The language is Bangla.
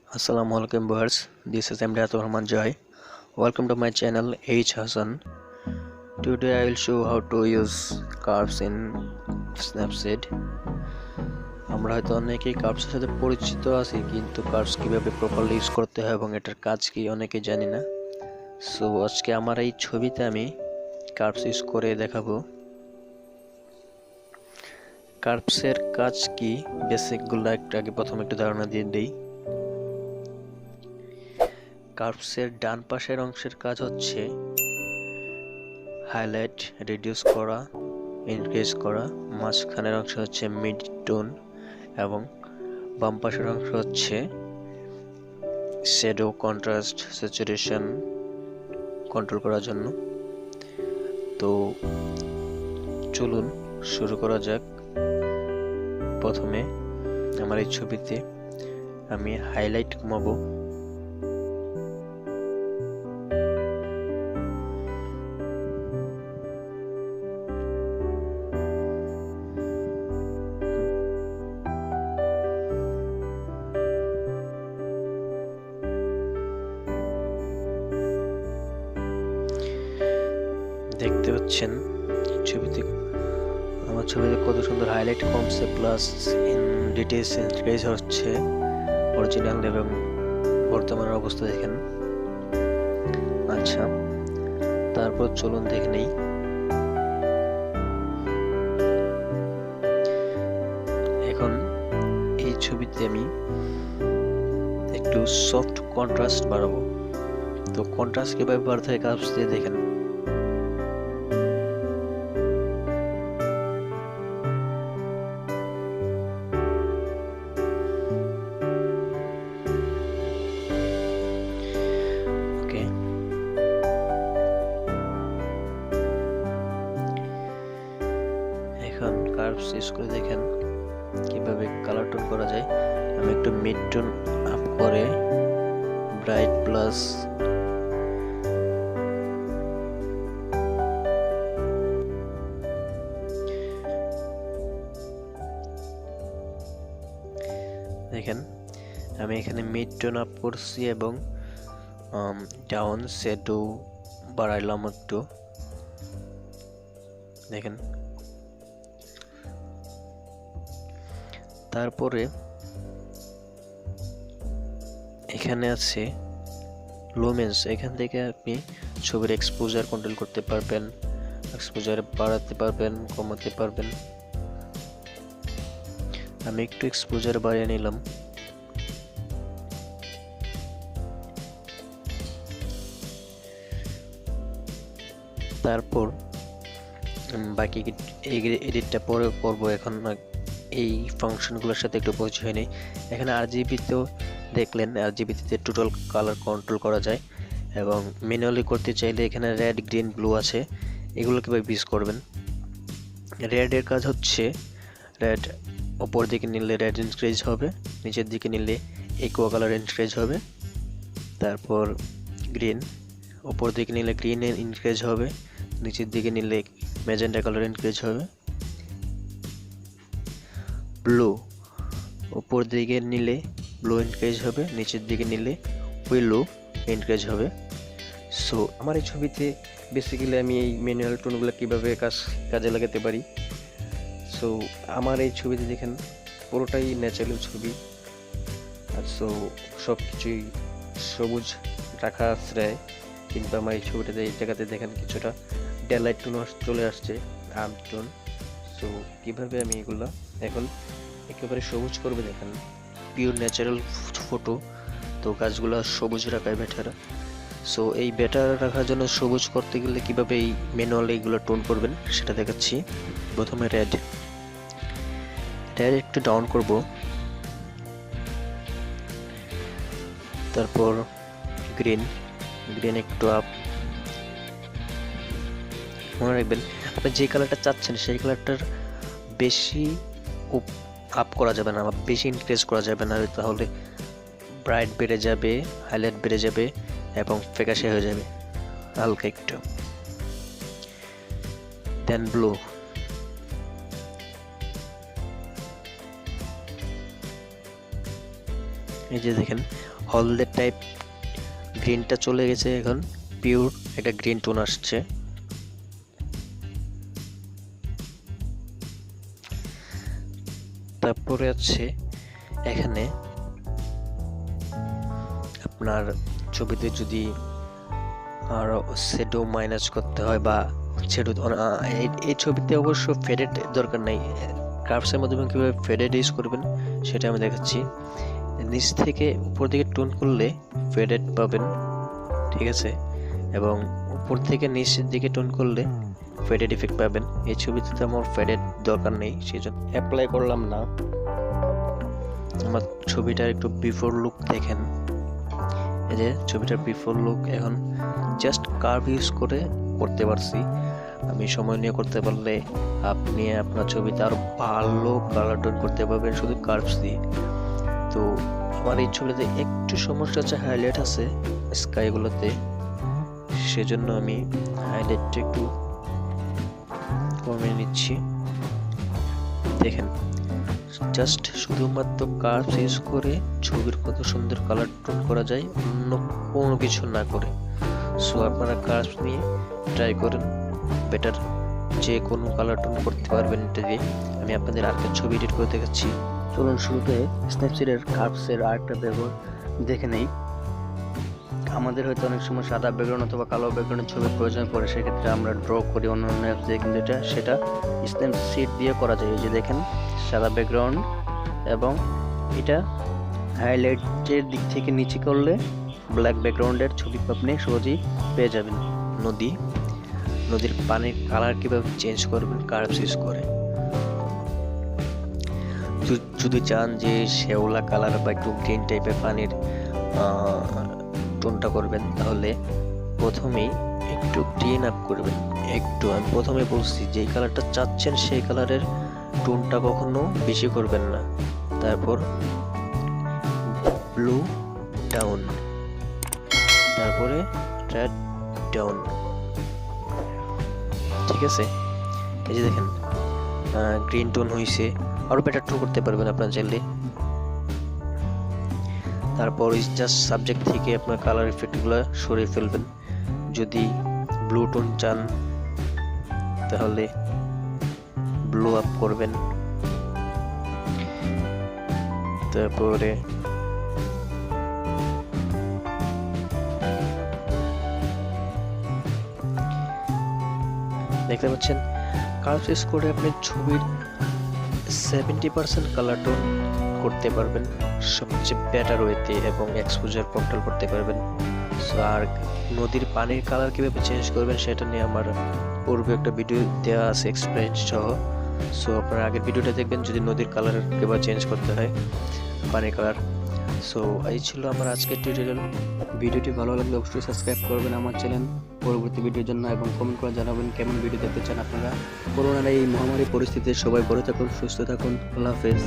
Assalamu alaikum viewers. This is MD Rahman Joy. Welcome to my channel H Hasan. Today I will show how to use curves in snapseed. আমরা হয়তো অনেকেই কার্ভসের সাথে পরিচিত আছি, কিন্তু কার্ভস কিভাবে প্রপারলি ইউজ করতে হয় এবং এটার কাজ কি অনেকেই জানি না। সো আজকে আমার এই ছবিতে আমি কার্ভস ইউজ করে দেখাবো। কার্ভসের কাজ কি বেসিকগুলো প্রথমে একটু ধারণা দিয়ে দিই। কার্ভসের ডান পাশের অংশের কাজ হচ্ছে হাইলাইট, রিডিউস করা, ইনক্রিজ করা। মাঝখানের অংশ হচ্ছে মিড টোন এবং বাম পাশের অংশ হচ্ছে শ্যাডো, কন্ট্রাস্ট, স্যাচুরেশন কন্ট্রোল করার জন্য। তো চলুন শুরু করা যাক। প্রথমে আমার এই ছবিতে আমি হাইলাইট কমাবো। দেখতে পাচ্ছেন আমার ছবিতে কত সুন্দর হাইলাইট কমছে, প্লাস ইন ডিটেইলস ইনক্রিজ হচ্ছে অরিজিনাল এবং বর্তমানের অবস্থা দেখেন। আচ্ছা, তারপর চলুন দেখে নেই। এখন এই ছবিতে আমি একটু সফট কন্ট্রাস্ট বাড়াবো। তো কন্ট্রাস্ট কিভাবে বাড়াতে হয় কার্ভস দিয়ে দেখেন। এখন কার্ভস ইউজ করে দেখেন কিভাবে কালার টোন করা যায়। আমি একটু মিড টোন আপ করে ব্রাইট প্লাস দেখেন, আমি এখানে মিড টোন আপ করছি এবং ডাউন শ্যাডো বাড়াইলাম একটু। দেখেন, তারপরে এখানে আছে লুমেন্স। এখান থেকে আপনি ছবির এক্সপোজার কন্ট্রোল করতে পারবেন, এক্সপোজার বাড়াতে পারবেন, কমাতে পারবেন। আমি একটু এক্সপোজার বাড়িয়ে নিলাম। তারপর বাকি এডিটটা পরে করব। এখন এই ফাংশনগুলোর সাথে একটু পরিচয় নেই। এখানে আরজিবিতেও দেখলেন, আরজিবিতে টোটাল কালার কন্ট্রোল করা যায় এবং ম্যানুয়ালি করতে চাইলে এখানে রেড, গ্রিন, ব্লু আছে। এগুলো কীভাবে ইউজ করবেন। রেডের কাজ হচ্ছে রেড ওপর দিকে নিলে রেড ইনক্রিজ হবে, নিচের দিকে নিলে একোয়া কালার ইনক্রিজ হবে। তারপর গ্রিন ওপর দিকে নিলে গ্রিন ইনক্রিজ হবে, নিচের দিকে নিলে ম্যাজেন্টা কালার ইনক্রিজ হবে। ব্লু উপর দিকে নিলে ব্লু ইনক্রিজ হবে, নিচের দিকে নিলে উইলো ইনক্রিজ হবে। সো আমার এই ছবিতে বেসিক্যালি আমি এই ম্যানুয়াল টোনগুলো কীভাবে কাজে লাগাতে পারি। সো আমার এই ছবিতে দেখেন পুরোটাই ন্যাচারাল ছবি, আর সো সব কিছুই সবুজ রাখা আশ্রয়। কিন্তু আমার এই ছবিটাতে এই জায়গাতে দেখেন কিছুটা ডেলাইট টোন চলে আসছে, আর্ম টোন। সো কীভাবে আমি এগুলো এখন একেবারে সবুজ করবে দেখেন, পিওর ন্যাচারাল ফটো। তো গাছগুলো সবুজ রাখাই বেটার। সো এই বেটার রাখার জন্য সবুজ করতে গেলে কীভাবে এই ম্যানুয়ালি এইগুলো টোন করবেন সেটা দেখাচ্ছি। প্রথমে রেড একটু ডাউন করব, তারপর গ্রিন একটু আপ। মনে রাখবেন, আপনি যে কালারটা চাচ্ছেন সেই কালারটার বেশি আপ করা যাবে না, বেশি ইনক্রিজ করা যাবে না, তাহলে ব্রাইট বেড়ে যাবে, হাইলাইট বেড়ে যাবে এবং ফ্যাকাশে হয়ে যাবে। হালকা একটু, দেন ব্লু, এই যে দেখেন হলদে টাইপ গ্রিনটা চলে গেছে, এখন পিওর একটা গ্রিন টোন আসছে। তারপরে আছে এখানে আপনার ছবিতে যদি আরো শ্যাডো মাইনাস করতে হয় বা শ্যাডো, এই ছবিতে অবশ্য ফেডেড দরকার নাই। কার্ভসের মাধ্যমে কিভাবে ফেডেড ইউজ করবেন সেটা আমি দেখাচ্ছি। নিচ থেকে উপর দিকে টোন করলে ফেডেড পাবেন, ঠিক আছে, এবং উপর থেকে নিচের দিকে টোন করলে ফেডেড ইফেক্ট পাবেন। এই ছবিতে তো আমার ফেডেড দরকার নেই, সেজন্য অ্যাপ্লাই করলাম না। আমার ছবিটার একটু বিফোর লুক দেখেন, এই যে ছবিটার বিফোর লুক এখন জাস্ট কার্ভ ইউজ করে করতে পারছি। আমি সময় নিয়ে করতে পারলে আপনি আপনার ছবিতে আরো ভালো কালার টোন করতে পারবেন শুধু কার্ভস দিয়ে। তো আমার এই ছবিতে একটু সমস্যা আছে, হাইলাইট আছে স্কাইগুলোতে, সেজন্য আমি হাইলাইটটা একটু কমিয়ে নিচ্ছি। দেখেন জাস্ট শুধুমাত্র কার্ভস ইউজ করে ছবির কত সুন্দর কালার টোন করা যায় অন্য কোনো কিছু না করে। সো আপনারা কার্ভস নিয়ে ট্রাই করেন, বেটার যে কোনো কালার টোন করতে পারবেন এটা দিয়ে। আমি আপনাদের আরেকটা ছবি এডিট করে দেখাচ্ছি। চলুন শুরুতে স্ন্যাপসিডের কার্ভসের আরেকটা ব্যবহার দেখে নেই। আমাদের হয়তো অনেক সময় সাদা ব্যাকগ্রাউন্ড অথবা কালো ব্যাকগ্রাউন্ডের ছবির প্রয়োজন পড়ে, সেক্ষেত্রে আমরা ড্র করি অন্যান্য অ্যাপস দিয়ে, কিন্তু সেটা স্ন্যাপসিড দিয়ে করা যায়। এই যে দেখেন সাদা ব্যাকগ্রাউন্ড, এবং এটা হাইলাইটের দিক থেকে নিচে করলে ব্ল্যাক ব্যাকগ্রাউন্ডের ছবি আপনি সহজেই পেয়ে যাবেন। নদীর পানির কালার কিভাবে চেঞ্জ করবেন কার্ভস ইউজ করে। যদি চান যে শ্যাওলা কালার বা একটু গ্রিন টাইপের পানির টোনটা করবেন, তাহলে প্রথমেই একটু ক্লিন আপ করবেন। একটু আমি প্রথমে বলছি যেই কালারটা চাচ্ছেন সেই কালারের টোনটা কখনো বেশি করবেন না। তারপর ব্লু ডাউন, তারপরে রেড ডাউন, ঠিক আছে। এই যে দেখেন গ্রিন টোন হয়েছে, আরো বেটার টোন করতে পারবেন আপনার চাইলে। তারপর জাস্ট সাবজেক্ট থেকে আপনার কালার ইফেক্টগুলো সরিয়ে ফেলবেন। যদি ব্লু টোন চান তাহলে ব্লু আপ করবেন। তারপরে দেখতে পাচ্ছেন কার্ভস ইউজ করে আপনি ছবির 70% কালার টোন করতে পারবেন সবচেয়ে বেটার ওয়েতে, এবং এক্সপোজার কন্ট্রোল করতে পারবেন। সো আর নদীর পানির কালার কিভাবে চেঞ্জ করবেন সেটা নিয়ে আমার পূর্বে একটা ভিডিও দেওয়া আছে এক্সপ্লেইন সহ। সো আপনারা আগের ভিডিওটা দেখবেন যদি নদীর কালার কিভাবে চেঞ্জ করতে হয় পানির কালার। সো এই ছিল আমার আজকের টিউটোরিয়াল। ভিডিওটি ভালো লাগলে অবশ্যই সাবস্ক্রাইব করবেন আমার চ্যানেল পরবর্তী ভিডিওর জন্য, এবং কমেন্ট করে জানাবেন কেমন ভিডিও দেখতে চান আপনারা। করোনার এই মহামারী পরিস্থিতিতে সবাই ভালো থাকুন, সুস্থ থাকুন। আল্লাহ হাফেজ।